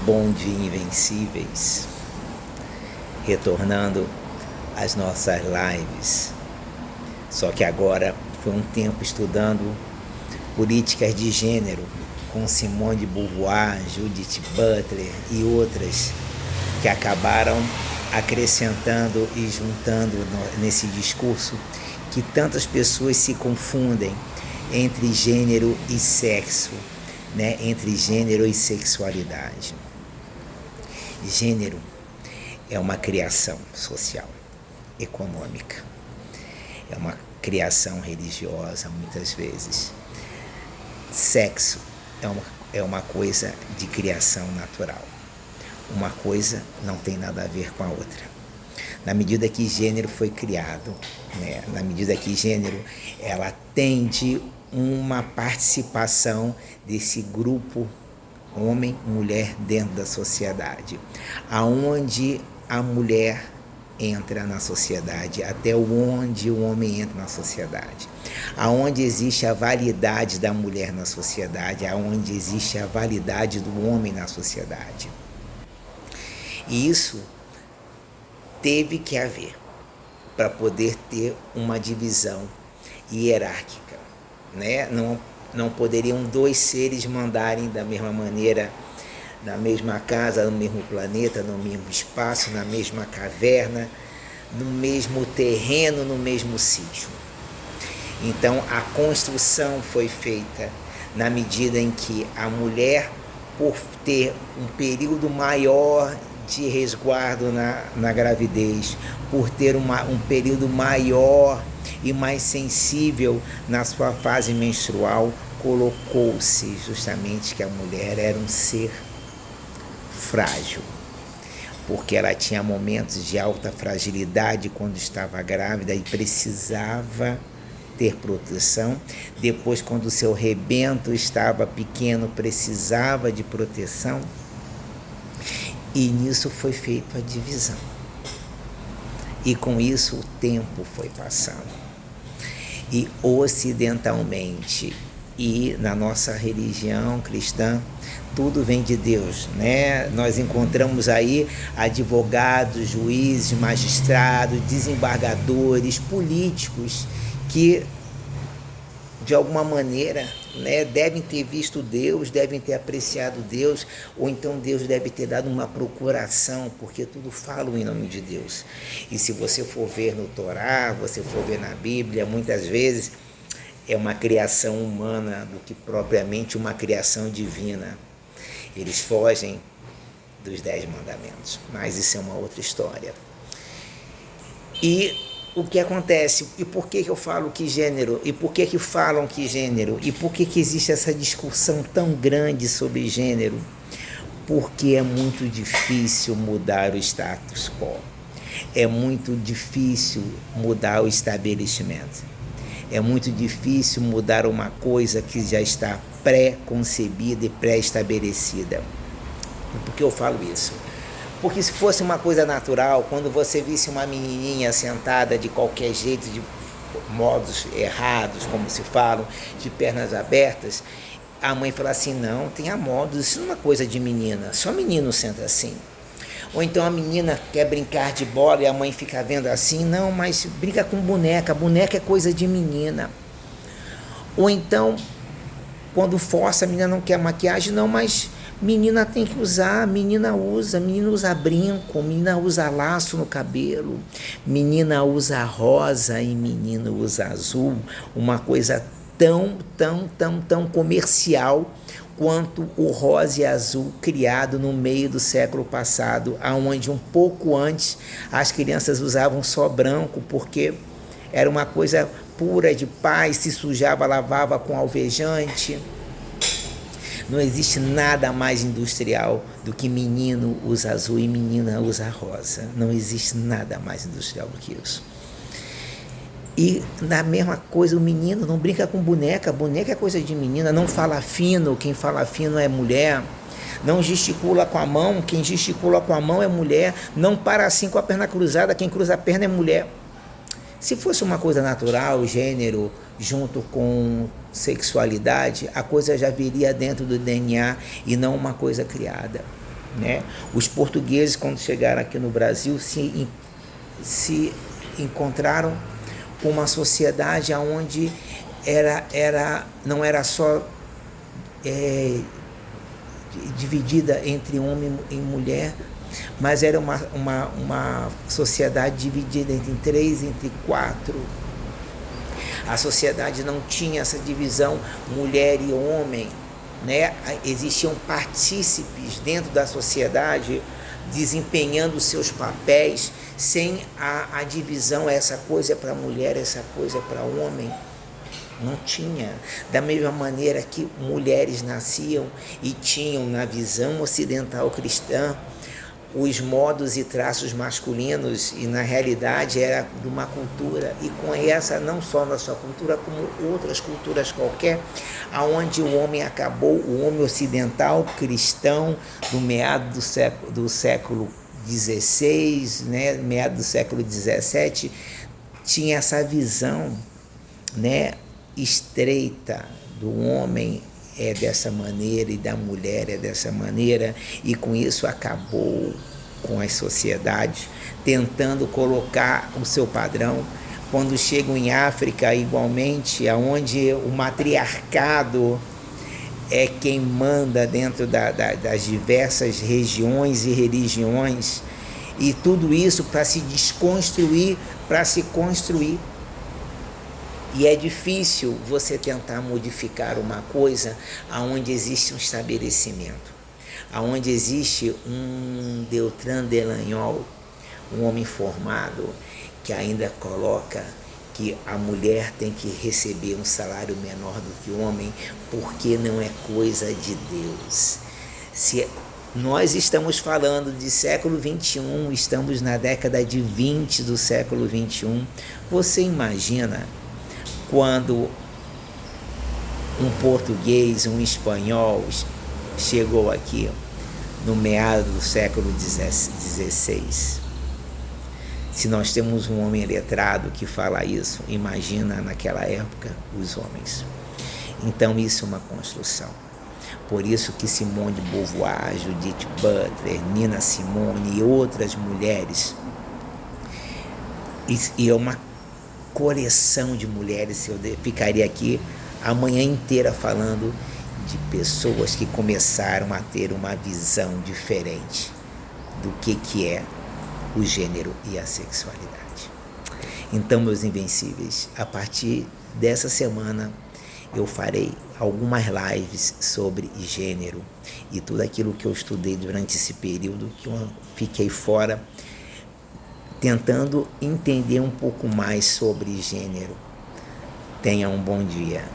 Bom dia, Invencíveis, retornando às nossas lives. Só que agora foi um tempo estudando políticas de gênero com Simone de Beauvoir, Judith Butler e outras que acabaram acrescentando e juntando nesse discurso que tantas pessoas se confundem entre gênero e sexo, né? Entre gênero e sexualidade. Gênero é uma criação social, econômica, é uma criação religiosa muitas vezes. Sexo é uma coisa de criação natural. Uma coisa não tem nada a ver com a outra. Na medida que gênero foi criado, né? Na medida que gênero ela tende uma participação desse grupo homem, mulher dentro da sociedade, aonde a mulher entra na sociedade, até onde o homem entra na sociedade, aonde existe a validade da mulher na sociedade, aonde existe a validade do homem na sociedade. E isso teve que haver para poder ter uma divisão hierárquica, né? Não poderiam dois seres mandarem da mesma maneira, na mesma casa, no mesmo planeta, no mesmo espaço, na mesma caverna, no mesmo terreno, no mesmo sítio. Então a construção foi feita na medida em que a mulher, por ter um período maior de resguardo na gravidez, por ter um período maior e mais sensível na sua fase menstrual, colocou-se justamente que a mulher era um ser frágil, porque ela tinha momentos de alta fragilidade quando estava grávida e precisava ter proteção. Depois, quando o seu rebento estava pequeno, precisava de proteção. E nisso foi feita a divisão. E com isso o tempo foi passando. E ocidentalmente e na nossa religião cristã, tudo vem de Deus, né? Nós encontramos aí advogados, juízes, magistrados, desembargadores, políticos que de alguma maneira, né, devem ter visto Deus, devem ter apreciado Deus, ou então Deus deve ter dado uma procuração, porque tudo fala em nome de Deus. E se você for ver no Torá, você for ver na Bíblia, muitas vezes é uma criação humana do que propriamente uma criação divina. Eles fogem dos 10 mandamentos, mas isso é uma outra história. E o que acontece? E por que eu falo que gênero? E por que falam que gênero? E por que existe essa discussão tão grande sobre gênero? Porque é muito difícil mudar o status quo. É muito difícil mudar o estabelecimento. É muito difícil mudar uma coisa que já está pré-concebida e pré-estabelecida. Por que eu falo isso? Porque se fosse uma coisa natural, quando você visse uma menininha sentada de qualquer jeito, de modos errados, como se falam, de pernas abertas, a mãe fala assim, não, tenha modos, isso não é uma coisa de menina, só menino senta assim. Ou então a menina quer brincar de bola e a mãe fica vendo assim, não, mas brinca com boneca, boneca é coisa de menina. Ou então, quando força, a menina não quer maquiagem, não, mas menina tem que usar, menina usa brinco, menina usa laço no cabelo, menina usa rosa e menino usa azul, uma coisa tão comercial quanto o rosa e azul criado no meio do século passado, aonde um pouco antes as crianças usavam só branco, porque era uma coisa pura de paz, se sujava, lavava com alvejante. Não existe nada mais industrial do que menino usa azul e menina usa rosa. Não existe nada mais industrial do que isso. E na mesma coisa, o menino não brinca com boneca. Boneca é coisa de menina. Não fala fino. Quem fala fino é mulher. Não gesticula com a mão. Quem gesticula com a mão é mulher. Não para assim com a perna cruzada. Quem cruza a perna é mulher. Se fosse uma coisa natural, gênero, junto com sexualidade, a coisa já viria dentro do DNA e não uma coisa criada. né? Os portugueses, quando chegaram aqui no Brasil, se encontraram com uma sociedade onde não era só dividida entre homem e mulher, mas era uma sociedade dividida entre 3, entre 4. A sociedade não tinha essa divisão mulher e homem, né? Existiam partícipes dentro da sociedade desempenhando seus papéis sem a divisão, essa coisa é para mulher, essa coisa é para homem. Não tinha. Da mesma maneira que mulheres nasciam e tinham na visão ocidental cristã os modos e traços masculinos, e na realidade era de uma cultura, e com essa não só na sua cultura, como outras culturas qualquer, aonde o homem acabou, o homem ocidental cristão do meado do século XVI, né, meado do século XVII, tinha essa visão, né, estreita do homem é dessa maneira e da mulher é dessa maneira, e com isso acabou com as sociedades, tentando colocar o seu padrão. Quando chegam em África, igualmente, onde o matriarcado é quem manda dentro das diversas regiões e religiões, e tudo isso para se desconstruir, para se construir. E é difícil você tentar modificar uma coisa onde existe um estabelecimento, onde existe um Deltan Dallagnol, um homem formado, que ainda coloca que a mulher tem que receber um salário menor do que o homem, porque não é coisa de Deus. Se nós estamos falando de século XXI, estamos na década de 20 do século XXI, você imagina quando um português, um espanhol chegou aqui no meado do século XVI. Se nós temos um homem letrado que fala isso, imagina naquela época os homens. Então isso é uma construção. Por isso que Simone de Beauvoir, Judith Butler, Nina Simone e outras mulheres, e é uma coleção de mulheres, eu ficaria aqui a manhã inteira falando de pessoas que começaram a ter uma visão diferente do que é o gênero e a sexualidade. Então, meus invencíveis, a partir dessa semana eu farei algumas lives sobre gênero e tudo aquilo que eu estudei durante esse período que eu fiquei fora, tentando entender um pouco mais sobre gênero. Tenha um bom dia.